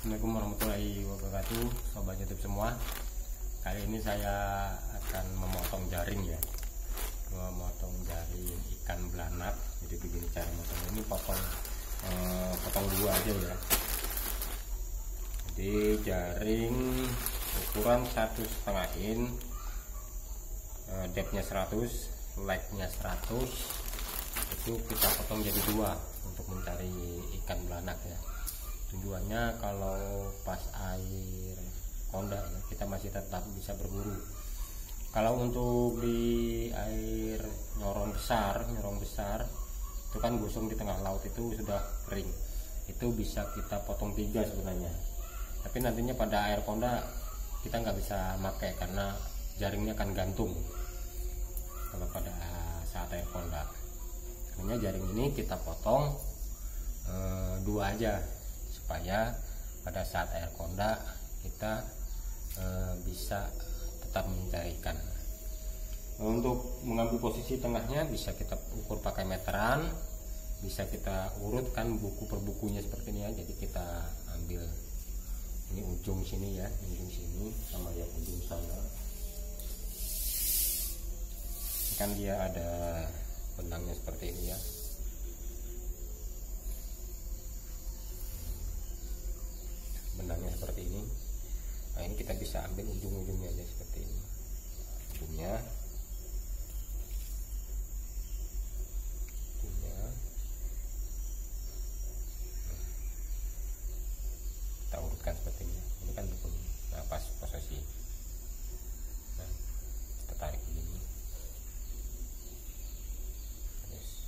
Assalamualaikum warahmatullahi wabarakatuh, sobat YouTube semua. Kali ini saya akan memotong jaring ya, memotong jaring ikan belanak. Jadi begini cara memotong ini, potong dua aja ya. Jadi jaring ukuran 1,5 in, depthnya 100, legnya 100, itu kita potong jadi dua untuk mencari ikan belanak ya. Tujuannya kalau pas air konda ya, kita masih tetap bisa berburu. Kalau untuk di air nyorong besar itu kan gosong di tengah laut itu sudah kering, itu bisa kita potong 3 sebenarnya. Tapi nantinya pada air konda kita nggak bisa pakai karena jaringnya akan gantung kalau pada saat air konda. Makanya jaring ini kita potong 2 aja, supaya pada saat air konda kita bisa tetap mencari ikan. Untuk mengambil posisi tengahnya bisa kita ukur pakai meteran, bisa kita urutkan buku per bukunya seperti ini ya. Jadi kita ambil ini ujung sini ya, ujung sini sama yang ujung sana. Kan dia ada benangnya seperti ini ya. Benangnya seperti ini. Nah, ini kita bisa ambil ujung-ujungnya aja seperti ini. Ujungnya kita urutkan seperti ini. Ini kan dukun. Nah, pas posisi. Nah, kita tarik begini. Terus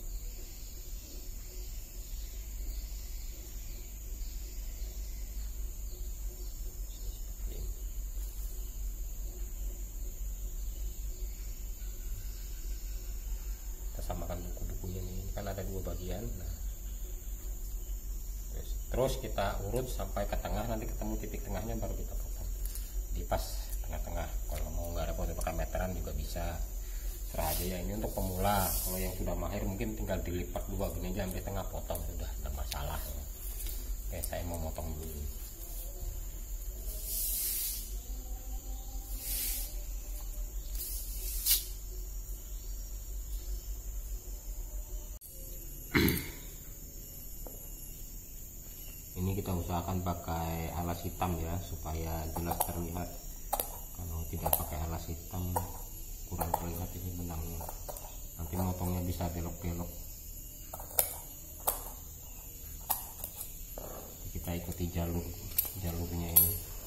samakan buku-bukunya nih, kan ada 2 bagian. Nah, terus kita urut sampai ke tengah, nanti ketemu titik tengahnya baru kita potong di pas tengah-tengah. Kalau mau nggak repot pakai meteran juga bisa, serah aja ya. Ini untuk pemula. Kalau yang sudah mahir mungkin tinggal dilipat 2 gini aja sampai tengah, potong sudah, tidak masalah ya. Oke, saya mau motong dulu. Ini kita usahakan pakai alas hitam ya, supaya jelas terlihat. Kalau tidak pakai alas hitam kurang terlihat ini benangnya, nanti motongnya bisa belok-belok. Kita ikuti jalurnya ini.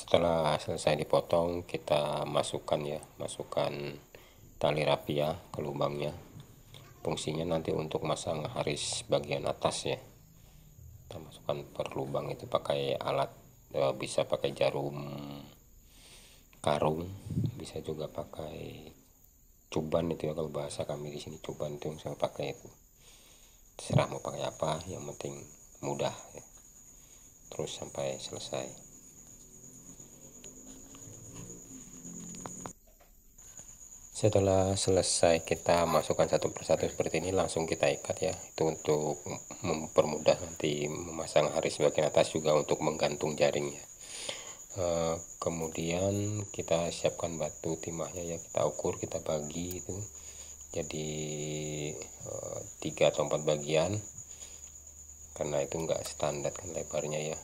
Setelah selesai dipotong, kita masukkan tali rapia ke lubangnya. Fungsinya nanti untuk masang haris bagian atas ya. Kita masukkan per lubang itu pakai alat, bisa pakai jarum karung, bisa juga pakai cuban itu ya, kalau bahasa kami di sini cuban itu yang saya pakai itu. Terserah mau pakai apa, yang penting mudah ya. Terus sampai selesai. Setelah selesai kita masukkan satu persatu seperti ini, langsung kita ikat ya. Itu untuk mempermudah nanti memasang haris bagian atas, juga untuk menggantung jaringnya. Kemudian kita siapkan batu timahnya ya, kita ukur, kita bagi itu jadi 3 atau 4 bagian, karena itu enggak standar kan lebarnya ya,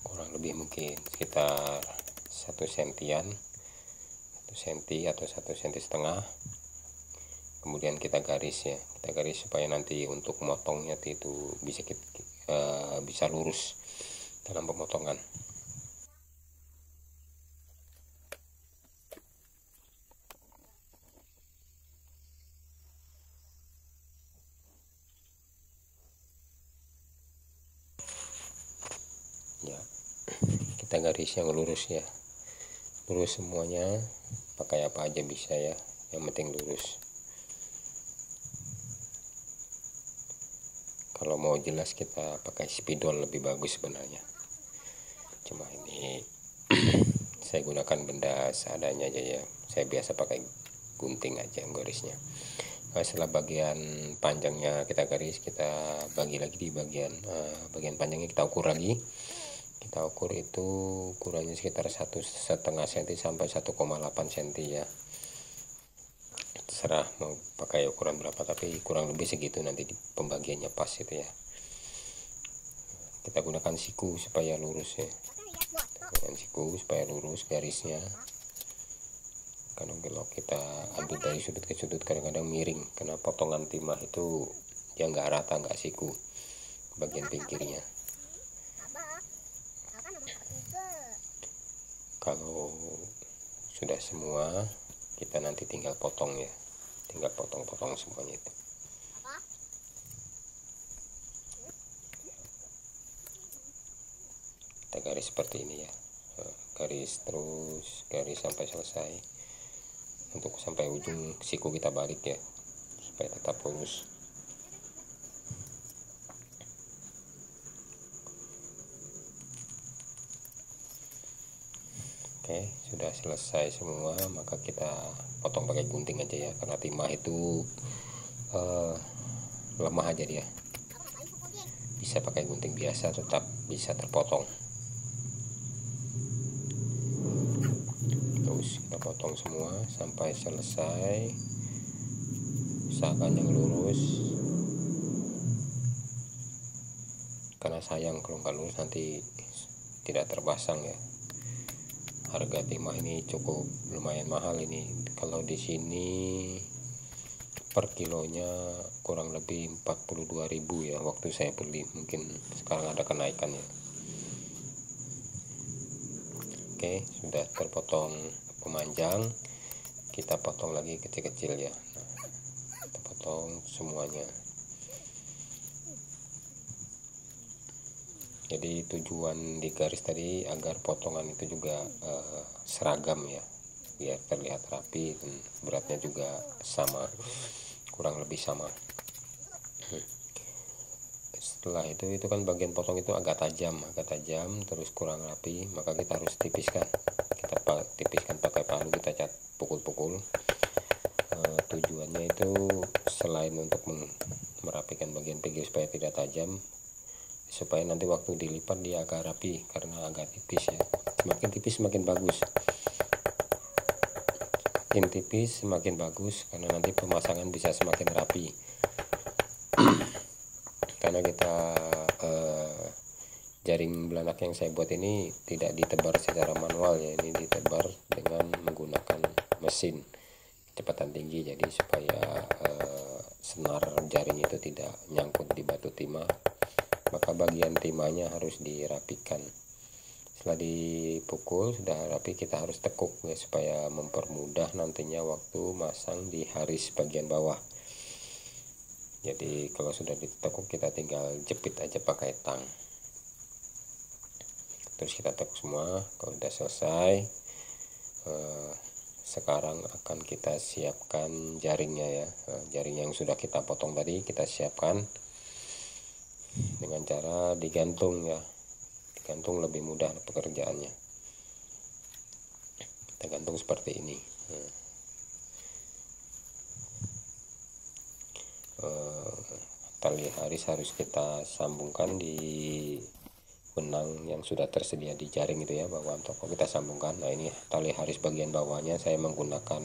kurang lebih mungkin sekitar 1 sentian, 1 senti atau 1,5 senti. Kemudian kita garis ya, kita garis supaya nanti untuk motongnya itu bisa lurus dalam pemotongan. Ya, kita garis yang lurus ya, lurus semuanya, pakai apa aja bisa ya, yang penting lurus. Kalau mau jelas kita pakai spidol lebih bagus sebenarnya, cuma ini saya gunakan benda seadanya aja ya, saya biasa pakai gunting aja garisnya. Nah, setelah bagian panjangnya kita garis, kita bagi lagi di bagian panjangnya kita ukur lagi. Kita ukur itu ukurannya sekitar 1,5 cm sampai 1,8 cm ya, terserah mau pakai ukuran berapa, tapi kurang lebih segitu nanti di pembagiannya pas itu ya. Kita gunakan siku supaya lurus ya, dengan siku supaya lurus garisnya. Kalau kita ambil dari sudut ke sudut kadang-kadang miring, karena potongan timah itu dia nggak rata, nggak siku bagian pinggirnya. Kalau sudah semua, kita nanti tinggal potong ya, tinggal potong-potong semuanya itu. Kita garis seperti ini ya, garis terus, garis sampai selesai, untuk sampai ujung siku kita balik ya, supaya tetap lurus. Oke, sudah selesai semua, maka kita potong pakai gunting aja ya, karena timah itu lemah aja dia. Bisa pakai gunting biasa tetap bisa terpotong. Terus kita potong semua sampai selesai, usahakan yang lurus, karena sayang kalau nggak lurus nanti tidak terpasang ya. Harga timah ini cukup lumayan mahal ini. Kalau di sini per kilonya kurang lebih 42.000 ya waktu saya beli, mungkin sekarang ada kenaikan ya. Oke, sudah terpotong pemanjang, kita potong lagi kecil-kecil ya. Nah, kita potong semuanya. Jadi tujuan di garis tadi agar potongan itu juga seragam ya, biar terlihat rapi dan beratnya juga sama, kurang lebih sama. Setelah itu kan bagian potong itu agak tajam, terus kurang rapi, maka kita harus tipiskan. Kita tipiskan pakai palu, kita cat pukul-pukul. Tujuannya itu selain untuk merapikan bagian pinggir supaya tidak tajam, supaya nanti waktu dilipat dia agak rapi, karena agak tipis ya. Semakin tipis semakin bagus, semakin tipis semakin bagus, karena nanti pemasangan bisa semakin rapi. Karena kita jaring belanak yang saya buat ini tidak ditebar secara manual ya, ini ditebar dengan menggunakan mesin kecepatan tinggi, jadi supaya senar jaring itu tidak nyangkut di batu timah, maka bagian timahnya harus dirapikan. Setelah dipukul sudah rapi, kita harus tekuk ya, supaya mempermudah nantinya waktu masang di haris bagian bawah. Jadi kalau sudah ditekuk, kita tinggal jepit aja pakai tang, terus kita tekuk semua. Kalau sudah selesai, sekarang akan kita siapkan jaringnya ya. Jaring yang sudah kita potong tadi kita siapkan dengan cara digantung ya, digantung lebih mudah pekerjaannya. Kita gantung seperti ini. Tali haris harus kita sambungkan di benang yang sudah tersedia di jaring itu ya, bawah toko kita sambungkan. Nah, ini tali haris bagian bawahnya saya menggunakan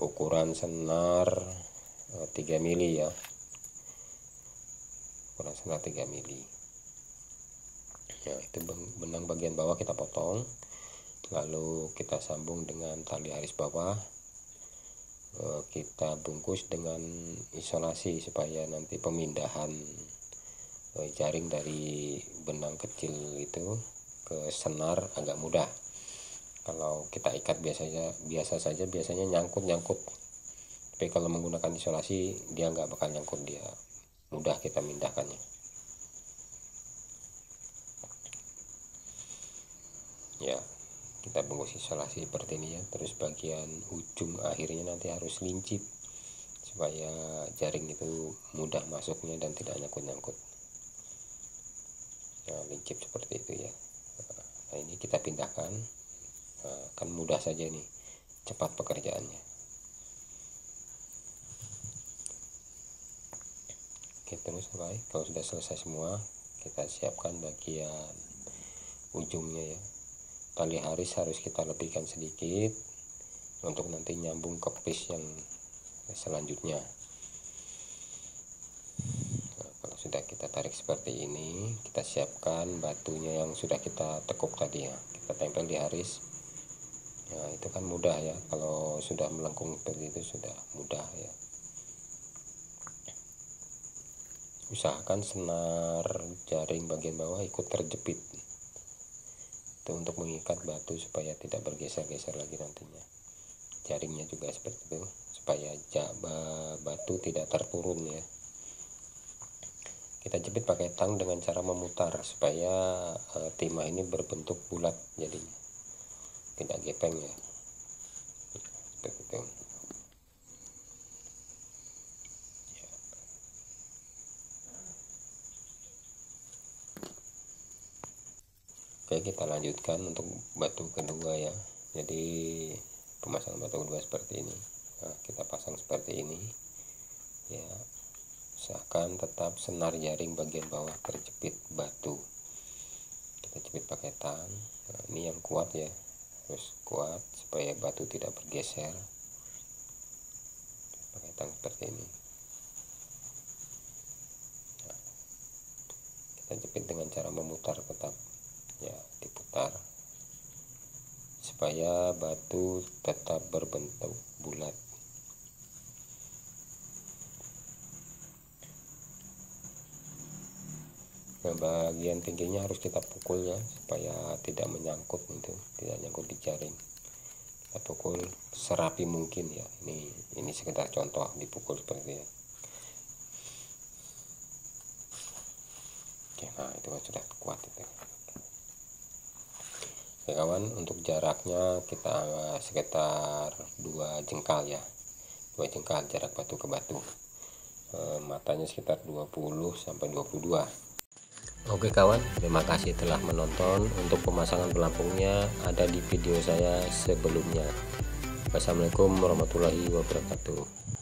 ukuran senar 3 mili ya, ukuran senar 3 mili. Ya, itu benang bagian bawah kita potong, lalu kita sambung dengan tali haris bawah. Kita bungkus dengan isolasi supaya nanti pemindahan jaring dari benang kecil itu ke senar agak mudah. Kalau kita ikat biasa saja biasanya nyangkut, tapi kalau menggunakan isolasi dia nggak bakal nyangkut, dia mudah kita mindahkannya. Ya, kita bungkus isolasi seperti ini ya. Terus bagian ujung akhirnya nanti harus lincip supaya jaring itu mudah masuknya dan tidak nyangkut. Nah, lincip seperti itu ya. Nah, ini kita pindahkan. Nah, kan mudah saja nih, cepat pekerjaannya. Oke, terus baik, kalau sudah selesai semua, kita siapkan bagian ujungnya ya. Tali haris harus kita lebihkan sedikit untuk nanti nyambung ke piece yang selanjutnya. Nah, kalau sudah kita tarik seperti ini, kita siapkan batunya yang sudah kita tekuk tadi ya, kita tempel di haris. Nah, itu kan mudah ya, kalau sudah melengkung seperti itu sudah mudah ya. Usahakan senar jaring bagian bawah ikut terjepit, itu untuk mengikat batu supaya tidak bergeser-geser lagi nantinya. Jaringnya juga seperti itu supaya batu tidak terturun ya. Kita jepit pakai tang dengan cara memutar supaya timah ini berbentuk bulat jadinya, tidak gepeng ya, seperti itu. Oke, kita lanjutkan untuk batu kedua ya. Jadi pemasangan batu kedua seperti ini. Nah, kita pasang seperti ini ya. Usahakan tetap senar jaring bagian bawah terjepit batu. Kita jepit pakai tang. Nah, ini yang kuat ya, harus kuat supaya batu tidak bergeser. Pakai tang seperti ini. Nah, kita jepit dengan cara memutar tetap. Ya, diputar supaya batu tetap berbentuk bulat. Nah, bagian tingginya harus kita pukul ya supaya tidak menyangkut, itu tidak nyangkut di jaring. Kita pukul serapi mungkin ya. Ini sekedar contoh dipukul seperti ya. Oke, nah itu kan sudah kuat itu. Oke kawan, untuk jaraknya kita sekitar 2 jengkal ya, 2 jengkal jarak batu ke batu. Matanya sekitar 20 sampai 22. Oke kawan, terima kasih telah menonton. Untuk pemasangan pelampungnya ada di video saya sebelumnya. Wassalamualaikum warahmatullahi wabarakatuh.